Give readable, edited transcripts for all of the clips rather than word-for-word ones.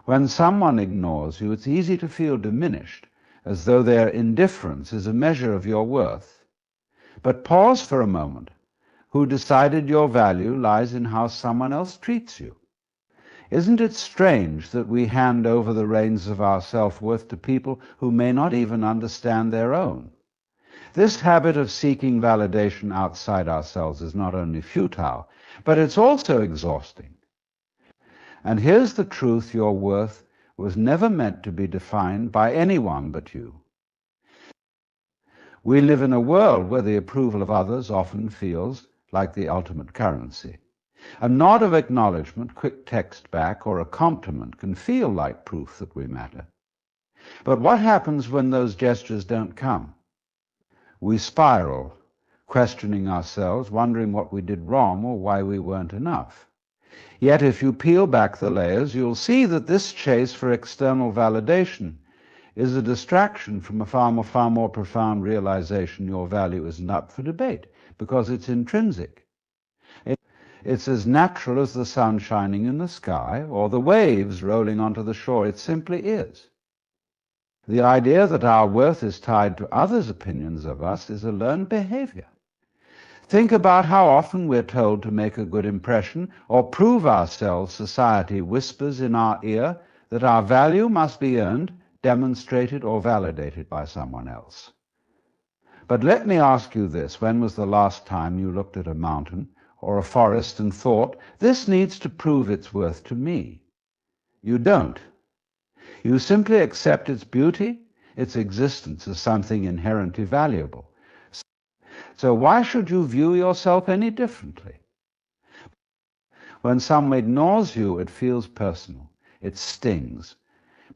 When someone ignores you, it's easy to feel diminished, as though their indifference is a measure of your worth. But pause for a moment. Who decided your value lies in how someone else treats you. Isn't it strange that we hand over the reins of our self-worth to people who may not even understand their own? This habit of seeking validation outside ourselves is not only futile, but it's also exhausting. And here's the truth: your worth was never meant to be defined by anyone but you. We live in a world where the approval of others often feels like the ultimate currency. A nod of acknowledgement, quick text back, or a compliment can feel like proof that we matter. But what happens when those gestures don't come? We spiral, questioning ourselves, wondering what we did wrong or why we weren't enough. Yet if you peel back the layers, you'll see that this chase for external validation is a distraction from a far more profound realization your value isn't up for debate, because it's intrinsic. It's as natural as the sun shining in the sky or the waves rolling onto the shore. It simply is. The idea that our worth is tied to others' opinions of us is a learned behavior. Think about how often we're told to make a good impression or prove ourselves. Society whispers in our ear that our value must be earned, demonstrated, or validated by someone else. But let me ask you this: when was the last time you looked at a mountain or a forest and thought, this needs to prove its worth to me? You don't. You simply accept its beauty, its existence, as something inherently valuable. So why should you view yourself any differently? When someone ignores you, it feels personal. It stings.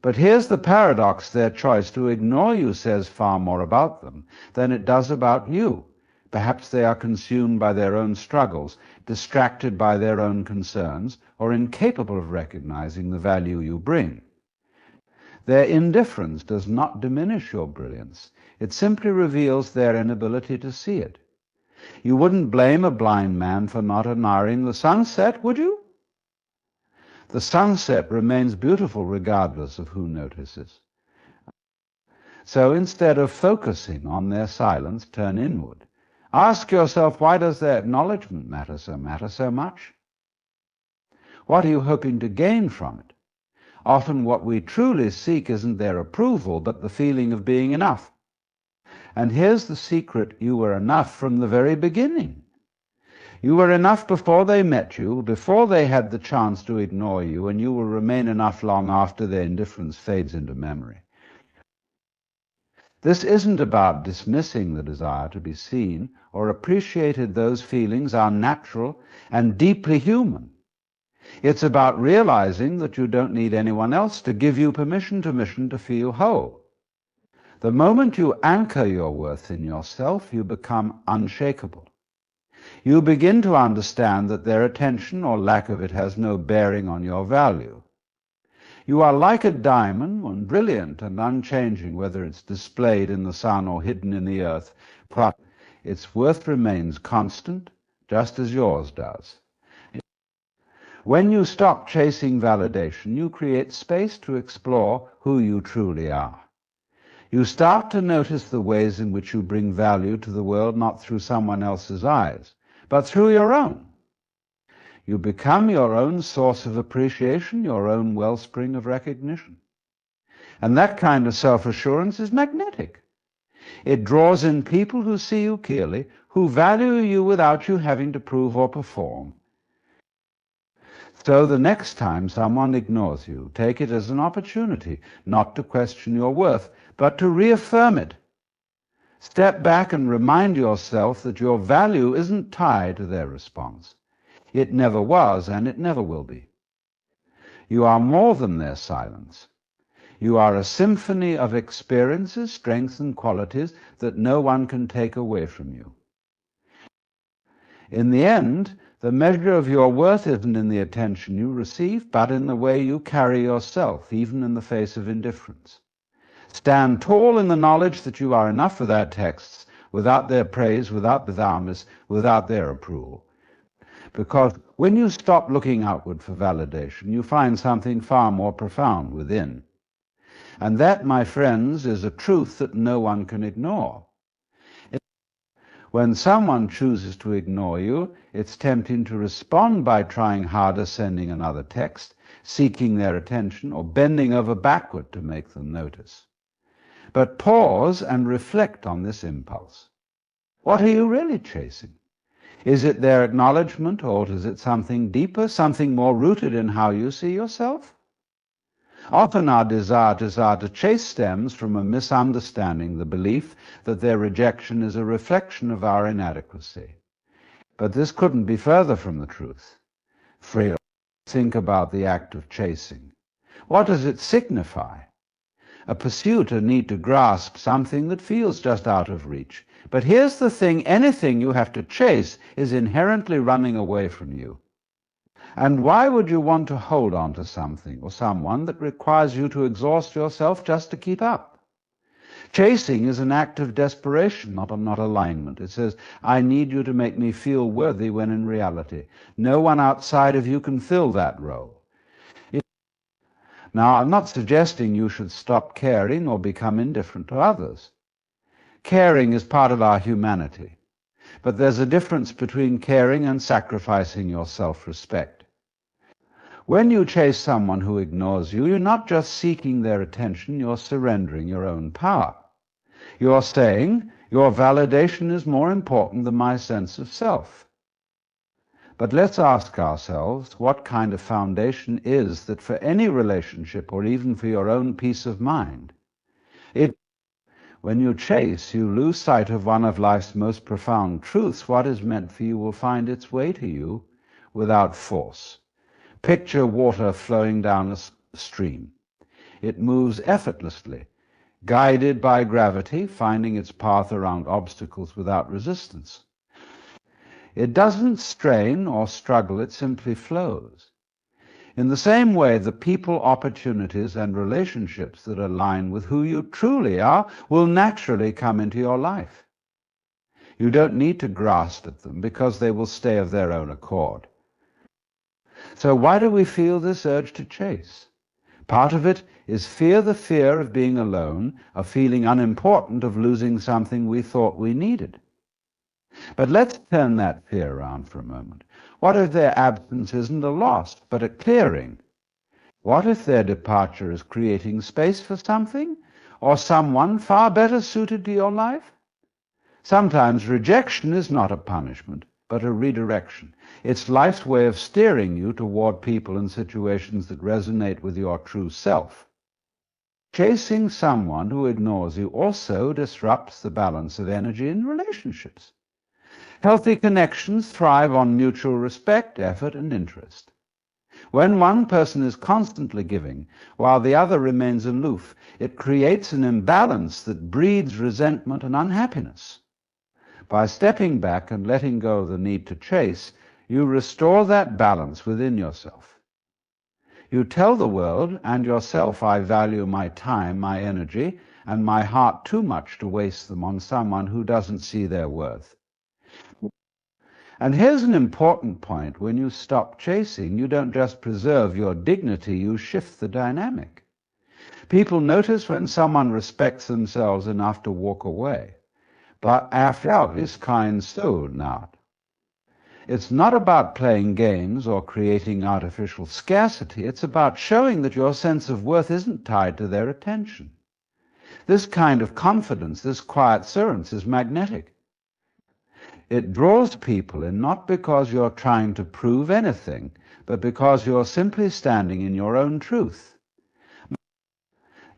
But here's the paradox: their choice to ignore you says far more about them than it does about you. Perhaps they are consumed by their own struggles, distracted by their own concerns, or incapable of recognizing the value you bring. Their indifference does not diminish your brilliance. It simply reveals their inability to see it. You wouldn't blame a blind man for not admiring the sunset, would you? The sunset remains beautiful regardless of who notices. So instead of focusing on their silence, turn inward. Ask yourself, why does their acknowledgement matter so much? What are you hoping to gain from it? Often what we truly seek isn't their approval, but the feeling of being enough. And here's the secret: you were enough from the very beginning. You were enough before they met you, before they had the chance to ignore you, and you will remain enough long after their indifference fades into memory. This isn't about dismissing the desire to be seen or appreciated. Those feelings are natural and deeply human. It's about realizing that you don't need anyone else to give you permission to feel whole. The moment you anchor your worth in yourself, you become unshakable. You begin to understand that their attention or lack of it has no bearing on your value. You are like a diamond, one brilliant and unchanging, whether it's displayed in the sun or hidden in the earth. Its worth remains constant, just as yours does. When you stop chasing validation, you create space to explore who you truly are. You start to notice the ways in which you bring value to the world, not through someone else's eyes, but through your own. You become your own source of appreciation, your own wellspring of recognition. And that kind of self-assurance is magnetic. It draws in people who see you clearly, who value you without you having to prove or perform. So the next time someone ignores you, take it as an opportunity not to question your worth, but to reaffirm it. Step back and remind yourself that your value isn't tied to their response. It never was, and it never will be. You are more than their silence. You are a symphony of experiences, strengths, and qualities that no one can take away from you. In the end, the measure of your worth isn't in the attention you receive, but in the way you carry yourself, even in the face of indifference. Stand tall in the knowledge that you are enough without texts, without their praise, without their approval. Because when you stop looking outward for validation, you find something far more profound within. And that, my friends, is a truth that no one can ignore. When someone chooses to ignore you, it's tempting to respond by trying harder, sending another text, seeking their attention, or bending over backward to make them notice. But pause and reflect on this impulse. What are you really chasing? Is it their acknowledgement, or is it something deeper, something more rooted in how you see yourself? Often our desire to chase stems from a misunderstanding, the belief that their rejection is a reflection of our inadequacy. But this couldn't be further from the truth. Think about the act of chasing. What does it signify? A pursuit, a need to grasp something that feels just out of reach. But here's the thing, anything you have to chase is inherently running away from you. And why would you want to hold on to something or someone that requires you to exhaust yourself just to keep up? Chasing is an act of desperation, not alignment. It says, I need you to make me feel worthy, when in reality, no one outside of you can fill that role. Now, I'm not suggesting you should stop caring or become indifferent to others. Caring is part of our humanity. But there's a difference between caring and sacrificing your self-respect. When you chase someone who ignores you, you're not just seeking their attention, you're surrendering your own power. You're saying, your validation is more important than my sense of self. But let's ask ourselves, what kind of foundation is that for any relationship, or even for your own peace of mind? When you chase, you lose sight of one of life's most profound truths. What is meant for you will find its way to you without force. Picture water flowing down a stream. It moves effortlessly, guided by gravity, finding its path around obstacles without resistance. It doesn't strain or struggle, it simply flows. In the same way, the people, opportunities, and relationships that align with who you truly are will naturally come into your life. You don't need to grasp at them, because they will stay of their own accord. So why do we feel this urge to chase? Part of it is the fear of being alone, of feeling unimportant, of losing something we thought we needed. But let's turn that fear around for a moment. What if their absence isn't a loss, but a clearing? What if their departure is creating space for something or someone far better suited to your life? Sometimes rejection is not a punishment, but a redirection. It's life's way of steering you toward people and situations that resonate with your true self. Chasing someone who ignores you also disrupts the balance of energy in relationships. Healthy connections thrive on mutual respect, effort, and interest. When one person is constantly giving, while the other remains aloof, it creates an imbalance that breeds resentment and unhappiness. By stepping back and letting go of the need to chase, you restore that balance within yourself. You tell the world and yourself, I value my time, my energy, and my heart too much to waste them on someone who doesn't see their worth. And here's an important point. When you stop chasing, you don't just preserve your dignity, you shift the dynamic. People notice when someone respects themselves enough to walk away. But after all, is kind so not. It's not about playing games or creating artificial scarcity. It's about showing that your sense of worth isn't tied to their attention. This kind of confidence, this quiet assurance, is magnetic. It draws people in not because you're trying to prove anything, but because you're simply standing in your own truth.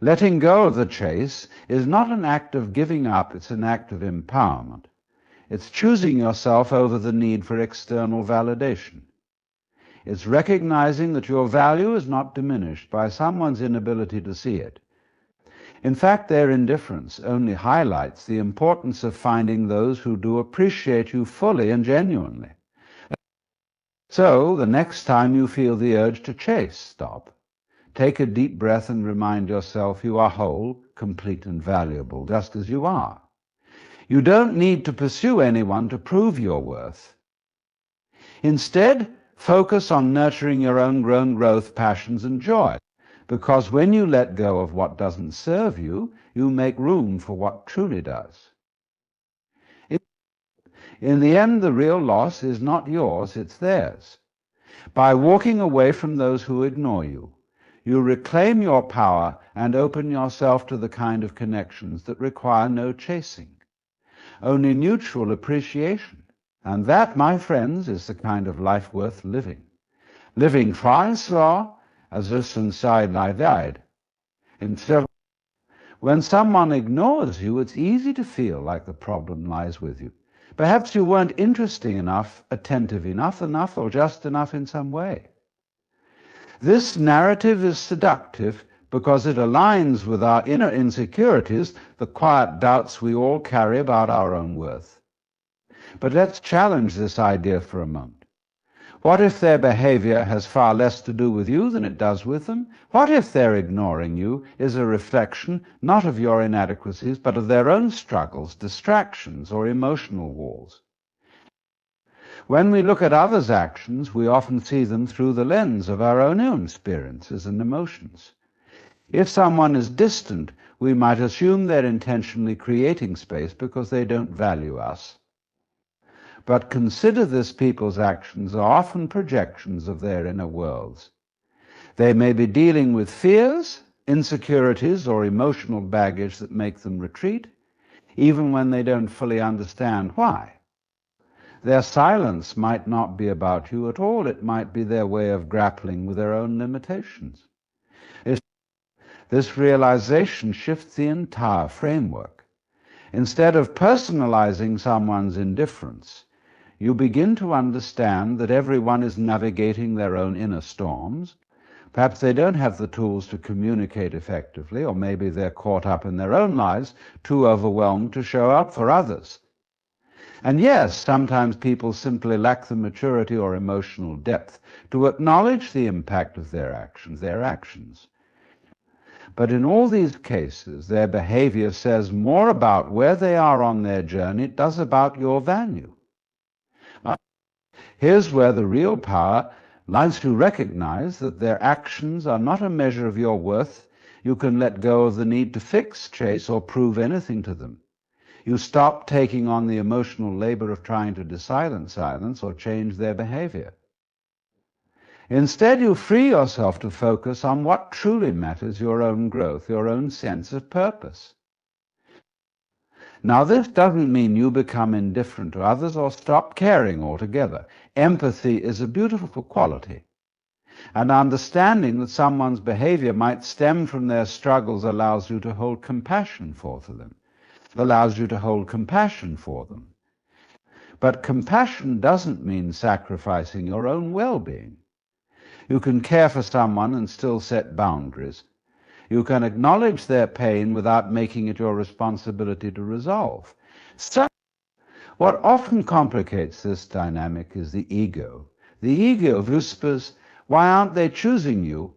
Letting go of the chase is not an act of giving up, it's an act of empowerment. It's choosing yourself over the need for external validation. It's recognizing that your value is not diminished by someone's inability to see it. In fact, their indifference only highlights the importance of finding those who do appreciate you fully and genuinely. So, the next time you feel the urge to chase, stop. Take a deep breath and remind yourself you are whole, complete, and valuable, just as you are. You don't need to pursue anyone to prove your worth. Instead, focus on nurturing your own growth, passions, and joy, because when you let go of what doesn't serve you, you make room for what truly does. In the end, the real loss is not yours, it's theirs. By walking away from those who ignore you, you reclaim your power and open yourself to the kind of connections that require no chasing, only mutual appreciation. And that, my friends, is the kind of life worth living. Living twice or as this inside died. When someone ignores you, it's easy to feel like the problem lies with you. Perhaps you weren't interesting enough, attentive enough, or just enough in some way. This narrative is seductive because it aligns with our inner insecurities, the quiet doubts we all carry about our own worth. But let's challenge this idea for a moment. What if their behavior has far less to do with you than it does with them? What if their ignoring you is a reflection not of your inadequacies, but of their own struggles, distractions, or emotional walls? When we look at others' actions, we often see them through the lens of our own experiences and emotions. If someone is distant, we might assume they're intentionally creating space because they don't value us. But consider this: people's actions are often projections of their inner worlds. They may be dealing with fears, insecurities, or emotional baggage that make them retreat, even when they don't fully understand why. Their silence might not be about you at all. It might be their way of grappling with their own limitations. This realization shifts the entire framework. Instead of personalizing someone's indifference, you begin to understand that everyone is navigating their own inner storms. Perhaps they don't have the tools to communicate effectively, or maybe they're caught up in their own lives, too overwhelmed to show up for others. And yes, sometimes people simply lack the maturity or emotional depth to acknowledge the impact of their actions. But in all these cases, their behavior says more about where they are on their journey than it does about your value. Here's where the real power lies: to recognize that their actions are not a measure of your worth. You can let go of the need to fix, chase, or prove anything to them. You stop taking on the emotional labor of trying to silence or change their behavior. Instead, you free yourself to focus on what truly matters: your own growth, your own sense of purpose. Now, this doesn't mean you become indifferent to others or stop caring altogether. Empathy is a beautiful quality. And understanding that someone's behavior might stem from their struggles allows you to hold compassion for them. But compassion doesn't mean sacrificing your own well-being. You can care for someone and still set boundaries. You can acknowledge their pain without making it your responsibility to resolve. So, what often complicates this dynamic is the ego. The ego whispers, "Why aren't they choosing you?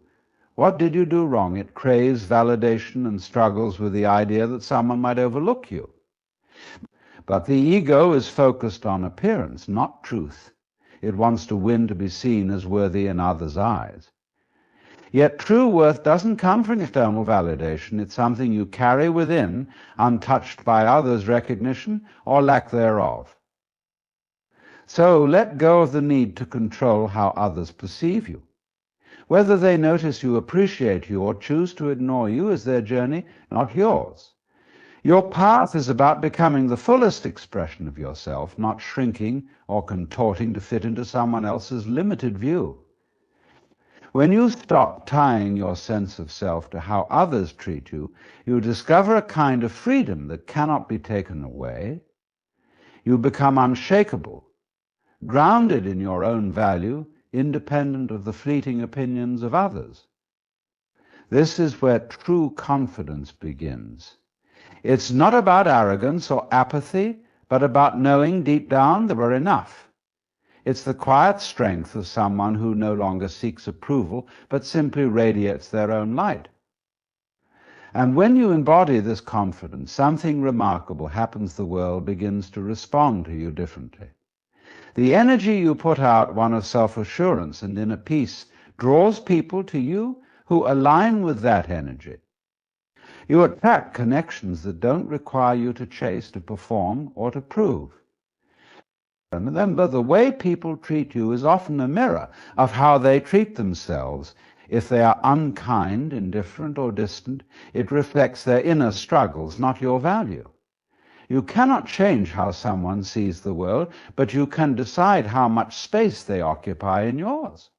What did you do wrong?" It craves validation and struggles with the idea that someone might overlook you. But the ego is focused on appearance, not truth. It wants to win to be seen as worthy in others' eyes. Yet true worth doesn't come from external validation. It's something you carry within, untouched by others' recognition or lack thereof. So let go of the need to control how others perceive you. Whether they notice you, appreciate you, or choose to ignore you is their journey, not yours. Your path is about becoming the fullest expression of yourself, not shrinking or contorting to fit into someone else's limited view. When you stop tying your sense of self to how others treat you, you discover a kind of freedom that cannot be taken away. You become unshakable, grounded in your own value, independent of the fleeting opinions of others. This is where true confidence begins. It's not about arrogance or apathy, but about knowing deep down that we're enough. It's the quiet strength of someone who no longer seeks approval, but simply radiates their own light. And when you embody this confidence, something remarkable happens. The world begins to respond to you differently. The energy you put out, one of self-assurance and inner peace, draws people to you who align with that energy. You attract connections that don't require you to chase, to perform, or to prove. And remember, the way people treat you is often a mirror of how they treat themselves. If they are unkind, indifferent, or distant, it reflects their inner struggles, not your value. You cannot change how someone sees the world, but you can decide how much space they occupy in yours.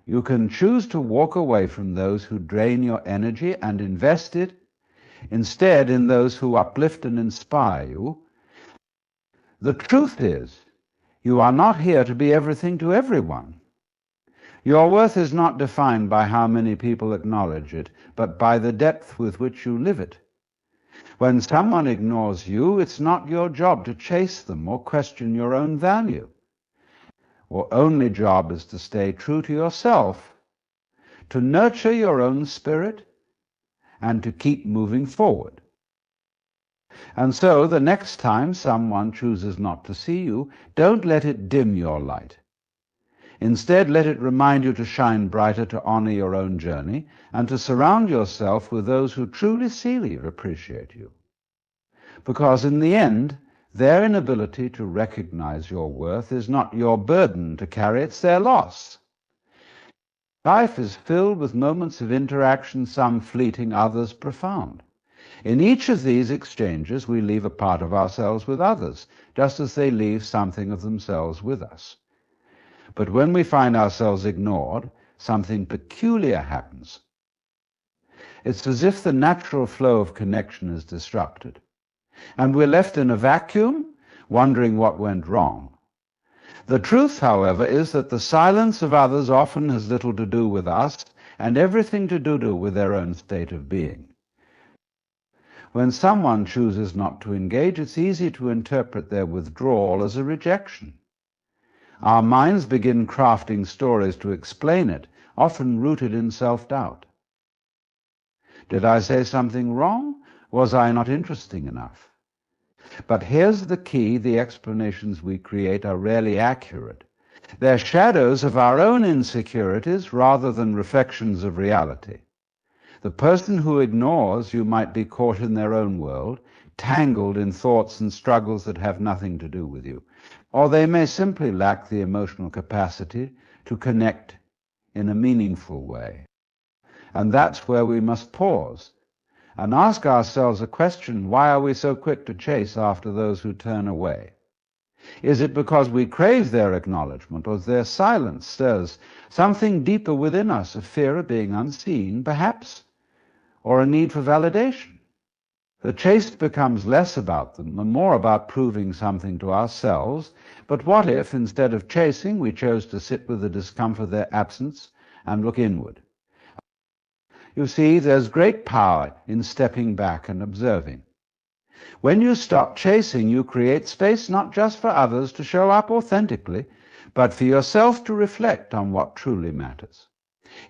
You can choose to walk away from those who drain your energy and invest it instead in those who uplift and inspire you. The truth is, you are not here to be everything to everyone. Your worth is not defined by how many people acknowledge it, but by the depth with which you live it. When someone ignores you, it's not your job to chase them or question your own value. Your only job is to stay true to yourself, to nurture your own spirit, and to keep moving forward. And so, the next time someone chooses not to see you, don't let it dim your light. Instead, let it remind you to shine brighter, to honor your own journey, and to surround yourself with those who truly appreciate you. Because in the end, their inability to recognize your worth is not your burden to carry, it's their loss. Life is filled with moments of interaction, some fleeting, others profound. In each of these exchanges, we leave a part of ourselves with others, just as they leave something of themselves with us. But when we find ourselves ignored, something peculiar happens. It's as if the natural flow of connection is disrupted, and we're left in a vacuum, wondering what went wrong. The truth, however, is that the silence of others often has little to do with us and everything to do with their own state of being. When someone chooses not to engage, it's easy to interpret their withdrawal as a rejection. Our minds begin crafting stories to explain it, often rooted in self-doubt. Did I say something wrong? Was I not interesting enough? But here's the key: the explanations we create are rarely accurate. They're shadows of our own insecurities rather than reflections of reality. The person who ignores you might be caught in their own world, tangled in thoughts and struggles that have nothing to do with you. Or they may simply lack the emotional capacity to connect in a meaningful way. And that's where we must pause and ask ourselves a question: why are we so quick to chase after those who turn away? Is it because we crave their acknowledgement, or their silence stirs something deeper within us, a fear of being unseen, perhaps, or a need for validation? The chase becomes less about them and more about proving something to ourselves. But what if, instead of chasing, we chose to sit with the discomfort of their absence and look inward? You see, there's great power in stepping back and observing. When you stop chasing, you create space not just for others to show up authentically, but for yourself to reflect on what truly matters.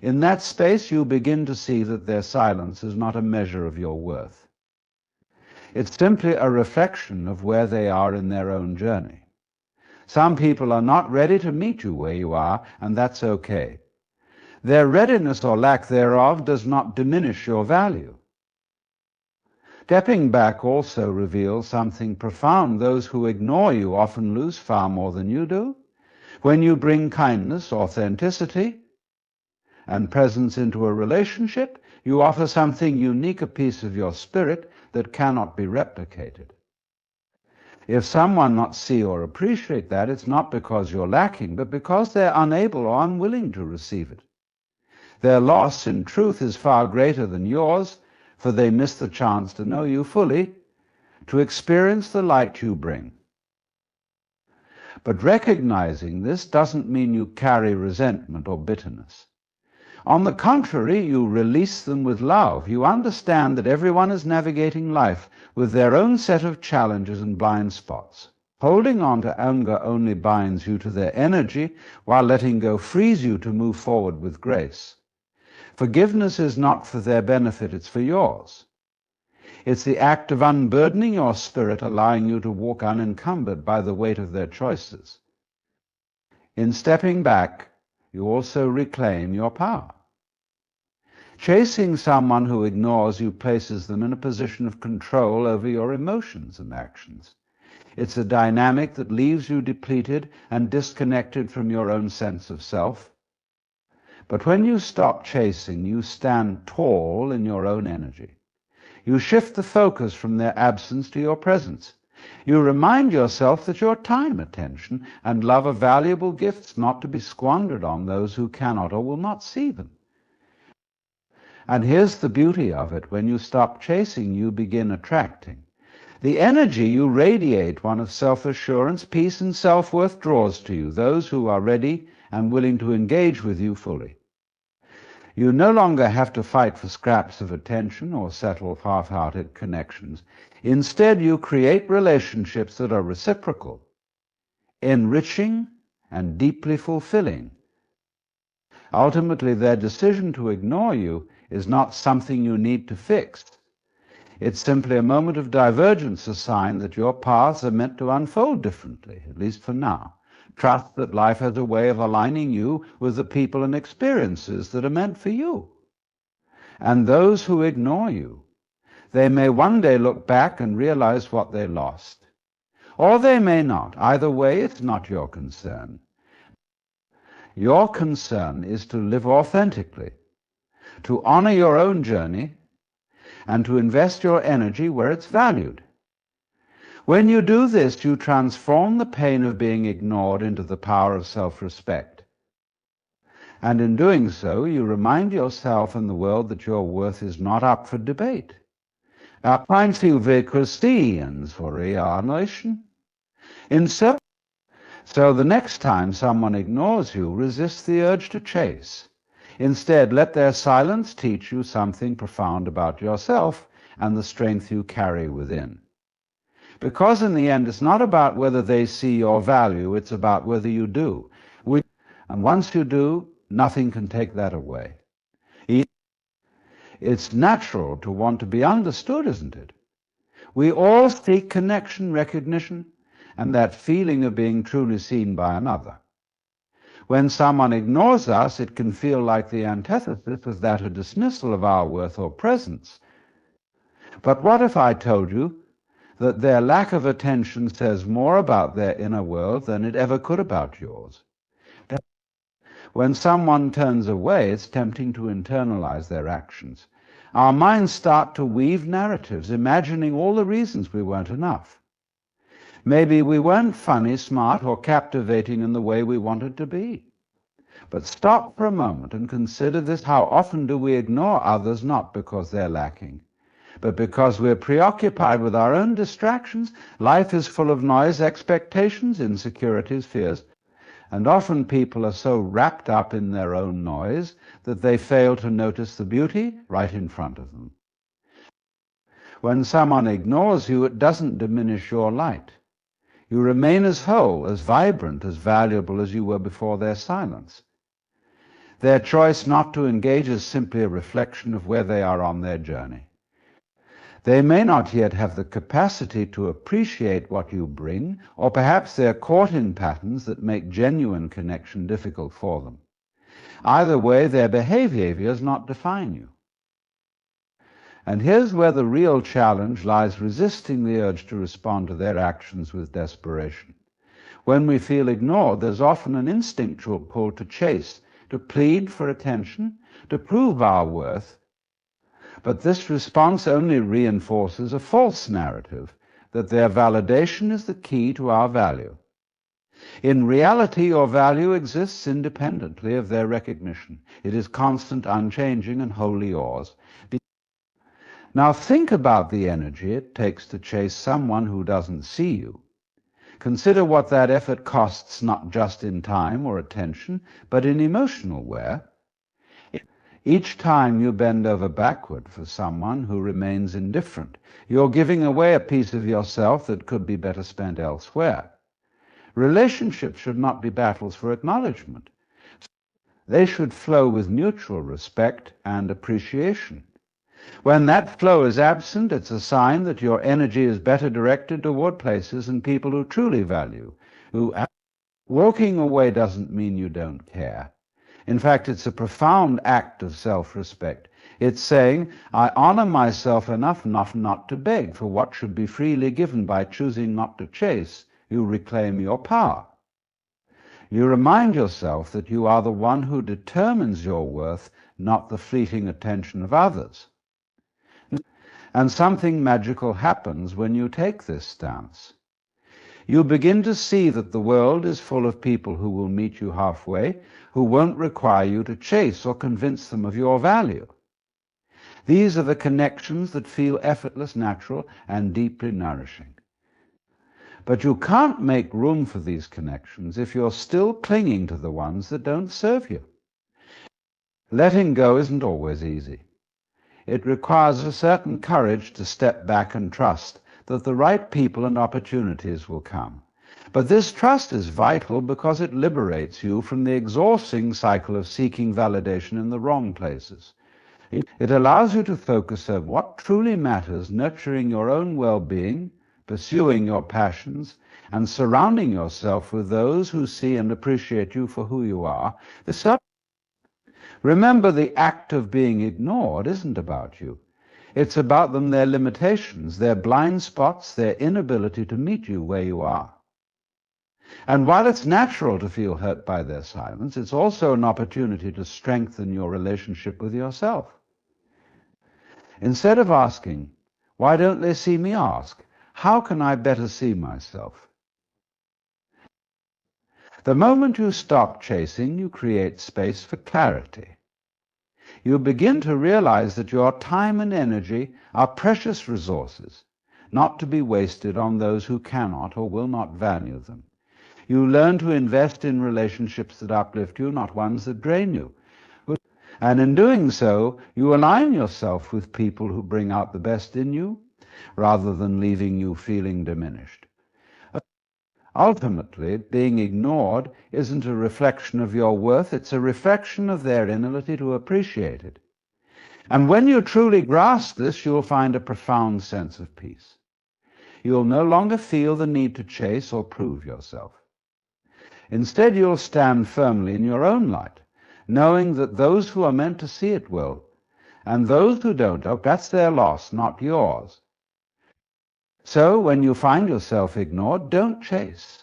In that space, you begin to see that their silence is not a measure of your worth. It's simply a reflection of where they are in their own journey. Some people are not ready to meet you where you are, and that's okay. Their readiness or lack thereof does not diminish your value. Stepping back also reveals something profound. Those who ignore you often lose far more than you do. When you bring kindness, authenticity, and presence into a relationship, you offer something unique, a piece of your spirit that cannot be replicated. If someone not see or appreciate that, it's not because you're lacking, but because they're unable or unwilling to receive it. Their loss, in truth, is far greater than yours, for they miss the chance to know you fully, to experience the light you bring. But recognizing this doesn't mean you carry resentment or bitterness. On the contrary, you release them with love. You understand that everyone is navigating life with their own set of challenges and blind spots. Holding on to anger only binds you to their energy, while letting go frees you to move forward with grace. Forgiveness is not for their benefit, it's for yours. It's the act of unburdening your spirit, allowing you to walk unencumbered by the weight of their choices. In stepping back, you also reclaim your power. Chasing someone who ignores you places them in a position of control over your emotions and actions. It's a dynamic that leaves you depleted and disconnected from your own sense of self. But when you stop chasing, you stand tall in your own energy. You shift the focus from their absence to your presence. You remind yourself that your time, attention, and love are valuable gifts not to be squandered on those who cannot or will not see them. And here's the beauty of it. When you stop chasing, you begin attracting. The energy you radiate, one of self-assurance, peace, and self-worth, draws to you those who are ready and willing to engage with you fully. You no longer have to fight for scraps of attention or settle half-hearted connections. Instead, you create relationships that are reciprocal, enriching, and deeply fulfilling. Ultimately, their decision to ignore you is not something you need to fix. It's simply a moment of divergence, a sign that your paths are meant to unfold differently, at least for now. Trust that life has a way of aligning you with the people and experiences that are meant for you. And those who ignore you, they may one day look back and realize what they lost. Or they may not. Either way, it's not your concern. Your concern is to live authentically, to honor your own journey, and to invest your energy where it's valued. When you do this, you transform the pain of being ignored into the power of self-respect. And in doing so, you remind yourself and the world that your worth is not up for debate. Finns Christians for nation. So the next time someone ignores you, resist the urge to chase. Instead, let their silence teach you something profound about yourself and the strength you carry within. Because in the end, it's not about whether they see your value, it's about whether you do. And once you do, nothing can take that away. It's natural to want to be understood, isn't it? We all seek connection, recognition, and that feeling of being truly seen by another. When someone ignores us, it can feel like the antithesis of that of dismissal of our worth or presence. But what if I told you that their lack of attention says more about their inner world than it ever could about yours? When someone turns away, it's tempting to internalize their actions. Our minds start to weave narratives, imagining all the reasons we weren't enough. Maybe we weren't funny, smart, or captivating in the way we wanted to be. But stop for a moment and consider this. How often do we ignore others not because they're lacking, but because we're preoccupied with our own distractions? Life is full of noise, expectations, insecurities, fears. And often people are so wrapped up in their own noise that they fail to notice the beauty right in front of them. When someone ignores you, it doesn't diminish your light. You remain as whole, as vibrant, as valuable as you were before their silence. Their choice not to engage is simply a reflection of where they are on their journey. They may not yet have the capacity to appreciate what you bring, or perhaps they're caught in patterns that make genuine connection difficult for them. Either way, their behavior does not define you. And here's where the real challenge lies: resisting the urge to respond to their actions with desperation. When we feel ignored, there's often an instinctual pull to chase, to plead for attention, to prove our worth. But this response only reinforces a false narrative that their validation is the key to our value. In reality, your value exists independently of their recognition. It is constant, unchanging, and wholly yours. Now think about the energy it takes to chase someone who doesn't see you. Consider what that effort costs, not just in time or attention, but in emotional wear. Each time you bend over backward for someone who remains indifferent, you're giving away a piece of yourself that could be better spent elsewhere. Relationships should not be battles for acknowledgement. They should flow with mutual respect and appreciation. When that flow is absent, it's a sign that your energy is better directed toward places and people who truly value, who Walking away doesn't mean you don't care. In fact, it's a profound act of self-respect. It's saying, I honor myself enough not to beg for what should be freely given. By choosing not to chase, you reclaim your power. You remind yourself that you are the one who determines your worth, not the fleeting attention of others. And something magical happens when you take this stance. You begin to see that the world is full of people who will meet you halfway, who won't require you to chase or convince them of your value. These are the connections that feel effortless, natural, and deeply nourishing. But you can't make room for these connections if you're still clinging to the ones that don't serve you. Letting go isn't always easy. It requires a certain courage to step back and trust that the right people and opportunities will come. But this trust is vital because it liberates you from the exhausting cycle of seeking validation in the wrong places. It allows you to focus on what truly matters, nurturing your own well-being, pursuing your passions, and surrounding yourself with those who see and appreciate you for who you are. Remember, the act of being ignored isn't about you. It's about them, their limitations, their blind spots, their inability to meet you where you are. And while it's natural to feel hurt by their silence, it's also an opportunity to strengthen your relationship with yourself. Instead of asking, why don't they see me, ask, how can I better see myself? The moment you stop chasing, you create space for clarity. You begin to realize that your time and energy are precious resources, not to be wasted on those who cannot or will not value them. You learn to invest in relationships that uplift you, not ones that drain you. And in doing so, you align yourself with people who bring out the best in you, rather than leaving you feeling diminished. Ultimately, being ignored isn't a reflection of your worth, it's a reflection of their inability to appreciate it. And when you truly grasp this, you'll find a profound sense of peace. You'll no longer feel the need to chase or prove yourself. Instead, you'll stand firmly in your own light, knowing that those who are meant to see it will, and those who don't, that's their loss, not yours. So, when you find yourself ignored, don't chase.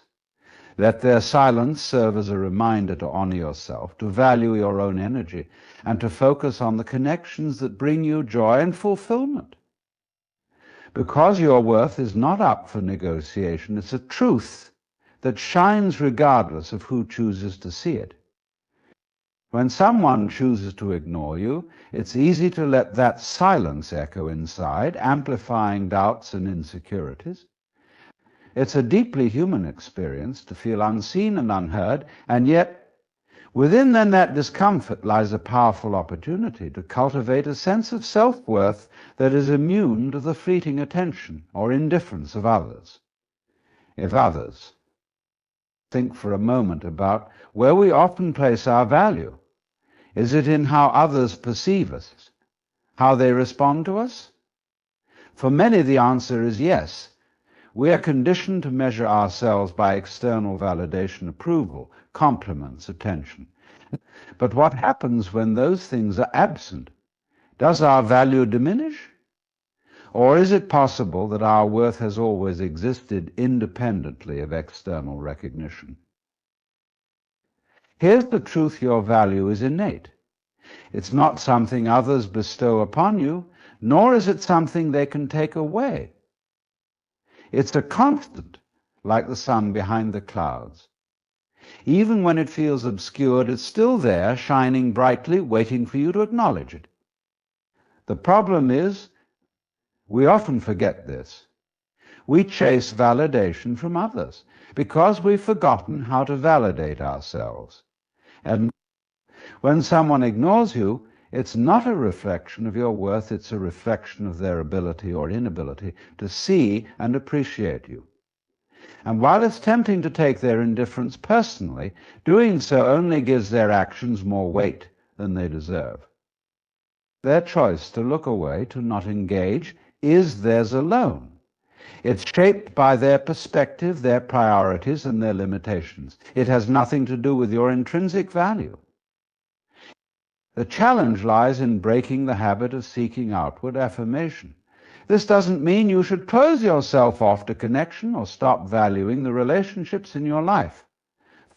Let their silence serve as a reminder to honor yourself, to value your own energy, and to focus on the connections that bring you joy and fulfillment. Because your worth is not up for negotiation, it's a truth that shines regardless of who chooses to see it. When someone chooses to ignore you, it's easy to let that silence echo inside, amplifying doubts and insecurities. It's a deeply human experience to feel unseen and unheard, and yet within then that discomfort lies a powerful opportunity to cultivate a sense of self-worth that is immune to the fleeting attention or indifference of others. If others, think for a moment about where we often place our value. Is it in how others perceive us, how they respond to us? For many, the answer is yes. We are conditioned to measure ourselves by external validation, approval, compliments, attention. But what happens when those things are absent? Does our value diminish? Or is it possible that our worth has always existed independently of external recognition? Here's the truth: your value is innate. It's not something others bestow upon you, nor is it something they can take away. It's a constant, like the sun behind the clouds. Even when it feels obscured, it's still there, shining brightly, waiting for you to acknowledge it. The problem is, we often forget this. We chase validation from others because we've forgotten how to validate ourselves. And when someone ignores you, it's not a reflection of your worth, it's a reflection of their ability or inability to see and appreciate you. And while it's tempting to take their indifference personally, doing so only gives their actions more weight than they deserve. Their choice to look away, to not engage, is theirs alone. It's shaped by their perspective, their priorities, and their limitations. It has nothing to do with your intrinsic value. The challenge lies in breaking the habit of seeking outward affirmation. This doesn't mean you should close yourself off to connection or stop valuing the relationships in your life.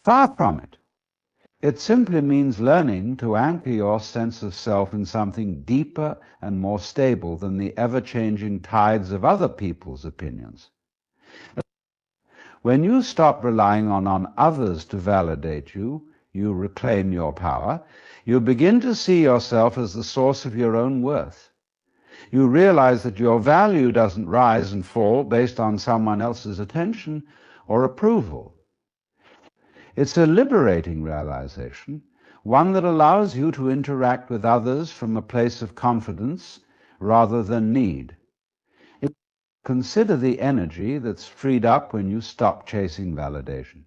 Far from it. It simply means learning to anchor your sense of self in something deeper and more stable than the ever-changing tides of other people's opinions. When you stop relying on others to validate you, you reclaim your power. You begin to see yourself as the source of your own worth. You realize that your value doesn't rise and fall based on someone else's attention or approval. It's a liberating realization, one that allows you to interact with others from a place of confidence rather than need. Consider the energy that's freed up when you stop chasing validation.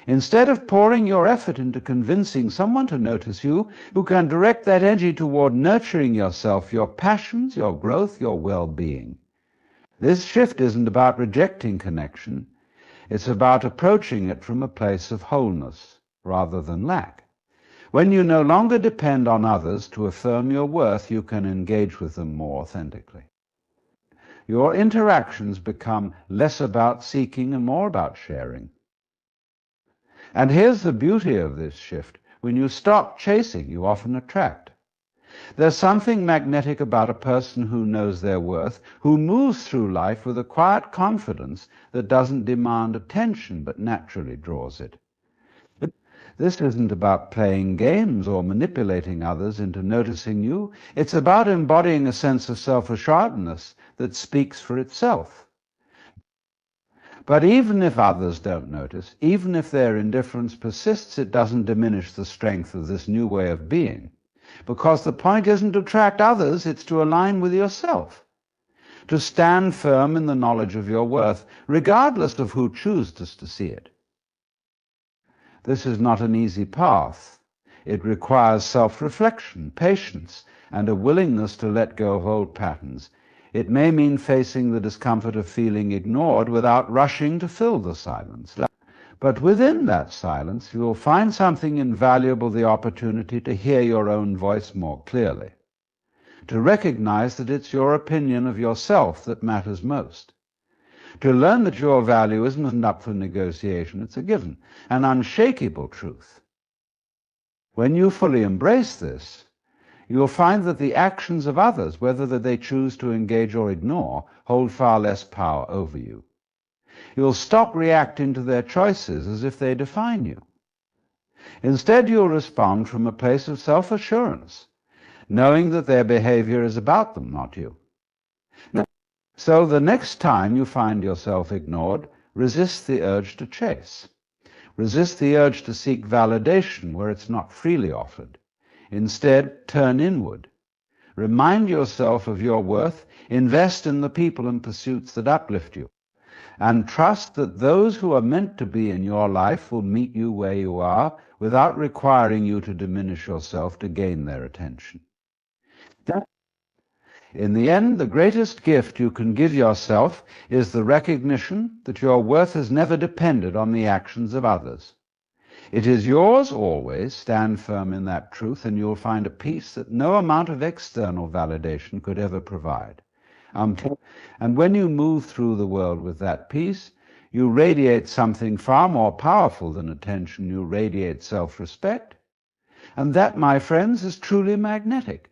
Instead of pouring your effort into convincing someone to notice you, you can direct that energy toward nurturing yourself, your passions, your growth, your well-being. This shift isn't about rejecting connection. It's about approaching it from a place of wholeness rather than lack. When you no longer depend on others to affirm your worth, you can engage with them more authentically. Your interactions become less about seeking and more about sharing. And here's the beauty of this shift. When you stop chasing, you often attract. There's something magnetic about a person who knows their worth, who moves through life with a quiet confidence that doesn't demand attention but naturally draws it. This isn't about playing games or manipulating others into noticing you. It's about embodying a sense of self-assuredness that speaks for itself. But even if others don't notice, even if their indifference persists, it doesn't diminish the strength of this new way of being. Because the point isn't to attract others, it's to align with yourself. To stand firm in the knowledge of your worth, regardless of who chooses to see it. This is not an easy path. It requires self-reflection, patience, and a willingness to let go of old patterns. It may mean facing the discomfort of feeling ignored without rushing to fill the silence. But within that silence, you will find something invaluable, the opportunity to hear your own voice more clearly, to recognize that it's your opinion of yourself that matters most, to learn that your value isn't up for negotiation, it's a given, an unshakable truth. When you fully embrace this, you'll find that the actions of others, whether they choose to engage or ignore, hold far less power over you. You'll stop reacting to their choices as if they define you. Instead, you'll respond from a place of self-assurance, knowing that their behavior is about them, not you. So the next time you find yourself ignored, resist the urge to chase. Resist the urge to seek validation where it's not freely offered. Instead, turn inward. Remind yourself of your worth, invest in the people and pursuits that uplift you, and trust that those who are meant to be in your life will meet you where you are without requiring you to diminish yourself to gain their attention. In the end, the greatest gift you can give yourself is the recognition that your worth has never depended on the actions of others. It is yours always. Stand firm in that truth, and you'll find a peace that no amount of external validation could ever provide. And when you move through the world with that peace, you radiate something far more powerful than attention. You radiate self-respect. And that, my friends, is truly magnetic.